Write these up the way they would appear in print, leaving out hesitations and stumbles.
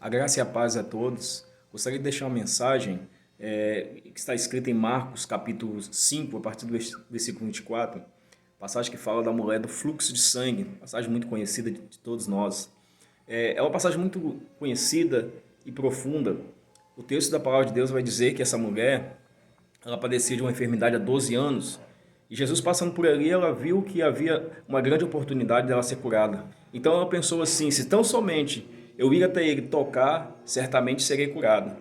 A graça e a paz a todos. Gostaria de deixar uma mensagem que está escrita em Marcos, capítulo 5, a partir do versículo 24, passagem que fala da mulher do fluxo de sangue, passagem muito conhecida de todos nós. É uma passagem muito conhecida e profunda. O texto da palavra de Deus vai dizer que essa mulher, ela padecia de uma enfermidade há 12 anos, e Jesus passando por ali, ela viu que havia uma grande oportunidade dela ser curada. Então ela pensou assim: se tão somente eu ir até ele tocar, certamente serei curada.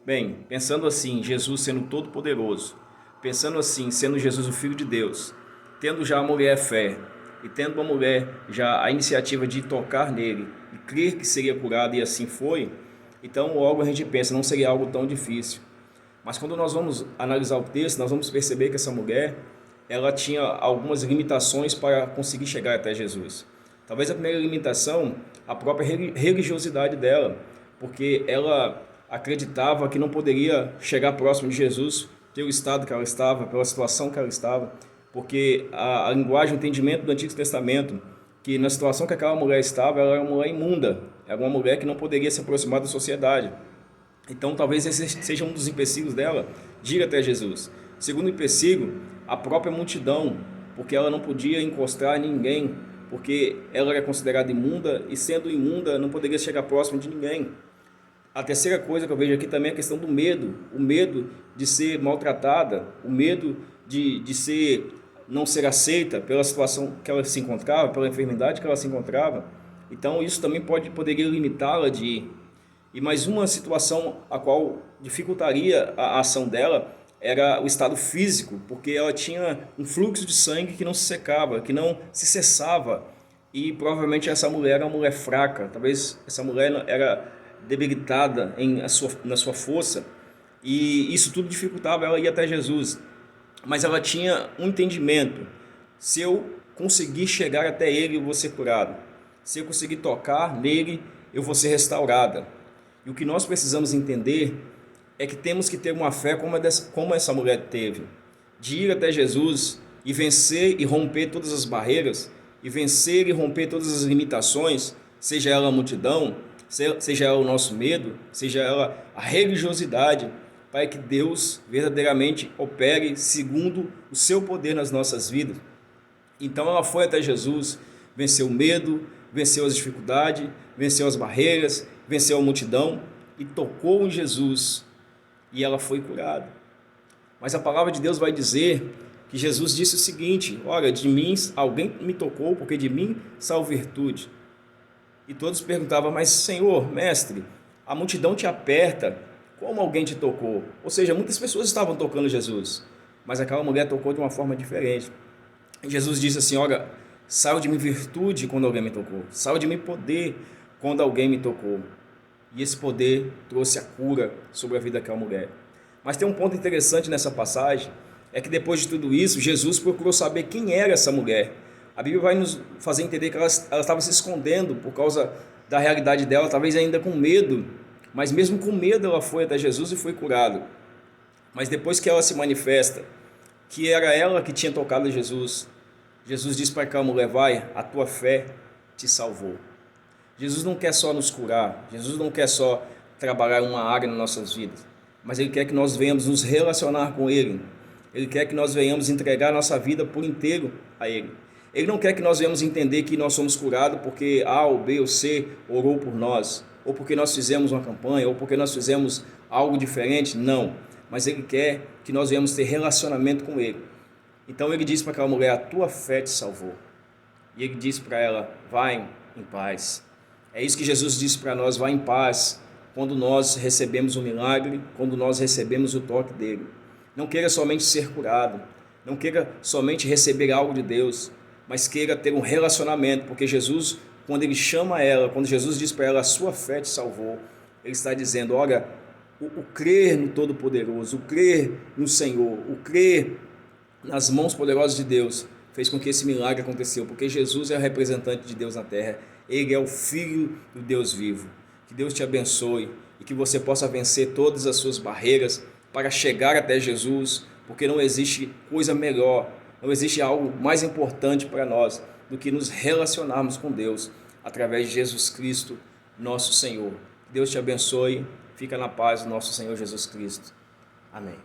Bem, pensando assim, Jesus sendo todo-poderoso, pensando assim, sendo Jesus o Filho de Deus, tendo já a mulher fé, e tendo a mulher já a iniciativa de tocar nele, e crer que seria curada, e assim foi, então logo a gente pensa, não seria algo tão difícil. Mas quando nós vamos analisar o texto, nós vamos perceber que essa mulher, ela tinha algumas limitações para conseguir chegar até Jesus. Talvez a primeira limitação, a própria religiosidade dela, porque ela acreditava que não poderia chegar próximo de Jesus pelo estado que ela estava, pela situação que ela estava, porque a linguagem, o entendimento do Antigo Testamento, que na situação que aquela mulher estava, ela era uma mulher imunda, era uma mulher que não poderia se aproximar da sociedade. Então, talvez esse seja um dos empecilhos dela de ir até Jesus. Segundo empecilho, a própria multidão, porque ela não podia encostar em ninguém, porque ela era considerada imunda e, sendo imunda, não poderia chegar próximo de ninguém. A terceira coisa que eu vejo aqui também é a questão do medo, o medo de ser maltratada, o medo de não ser aceita pela situação que ela se encontrava, pela enfermidade que ela se encontrava. Então, isso também poderia limitá-la de ir. E mais uma situação a qual dificultaria a ação dela era o estado físico, porque ela tinha um fluxo de sangue que não se secava, que não se cessava. E provavelmente essa mulher era uma mulher fraca, talvez essa mulher era debilitada na sua força, e isso tudo dificultava ela ir até Jesus. Mas ela tinha um entendimento: se eu conseguir chegar até ele, eu vou ser curado. Se eu conseguir tocar nele, eu vou ser restaurada. E o que nós precisamos entender é que temos que ter uma fé como essa mulher teve, de ir até Jesus e vencer e romper todas as barreiras, e vencer e romper todas as limitações, seja ela a multidão, seja ela o nosso medo, seja ela a religiosidade, para que Deus verdadeiramente opere segundo o seu poder nas nossas vidas. Então ela foi até Jesus, venceu o medo, venceu as dificuldades, venceu as barreiras, venceu a multidão e tocou em Jesus, e ela foi curada. Mas a palavra de Deus vai dizer que Jesus disse o seguinte: olha, de mim alguém me tocou, porque de mim saiu virtude. E todos perguntavam: mas Senhor, mestre, a multidão te aperta, como alguém te tocou? Ou seja, muitas pessoas estavam tocando Jesus, mas aquela mulher tocou de uma forma diferente. E Jesus disse assim: olha, saiu de mim virtude quando alguém me tocou, saiu de mim poder quando alguém me tocou. E esse poder trouxe a cura sobre a vida daquela mulher. Mas tem um ponto interessante nessa passagem, é que depois de tudo isso, Jesus procurou saber quem era essa mulher. A Bíblia vai nos fazer entender que ela estava se escondendo por causa da realidade dela, talvez ainda com medo, mas mesmo com medo ela foi até Jesus e foi curada. Mas depois que ela se manifesta, que era ela que tinha tocado Jesus, Jesus disse para aquela mulher: vai, a tua fé te salvou. Jesus não quer só nos curar, Jesus não quer só trabalhar uma área nas nossas vidas, mas Ele quer que nós venhamos nos relacionar com Ele. Ele quer que nós venhamos entregar a nossa vida por inteiro a Ele. Ele não quer que nós venhamos entender que nós somos curados porque A ou B ou C orou por nós, ou porque nós fizemos uma campanha, ou porque nós fizemos algo diferente. Não, mas Ele quer que nós venhamos ter relacionamento com Ele. Então Ele disse para aquela mulher: a tua fé te salvou. E Ele disse para ela: vai em paz. É isso que Jesus disse para nós: vá em paz, quando nós recebemos o milagre, quando nós recebemos o toque dele. Não queira somente ser curado, não queira somente receber algo de Deus, mas queira ter um relacionamento, porque Jesus, quando ele chama ela, quando Jesus diz para ela: a sua fé te salvou, ele está dizendo: olha, o crer no Todo-Poderoso, o crer no Senhor, o crer nas mãos poderosas de Deus, fez com que esse milagre aconteceu, porque Jesus é o representante de Deus na terra, Ele é o Filho do Deus vivo. Que Deus te abençoe e que você possa vencer todas as suas barreiras para chegar até Jesus, porque não existe coisa melhor, não existe algo mais importante para nós do que nos relacionarmos com Deus através de Jesus Cristo, nosso Senhor. Deus te abençoe. Fica na paz do nosso Senhor Jesus Cristo. Amém.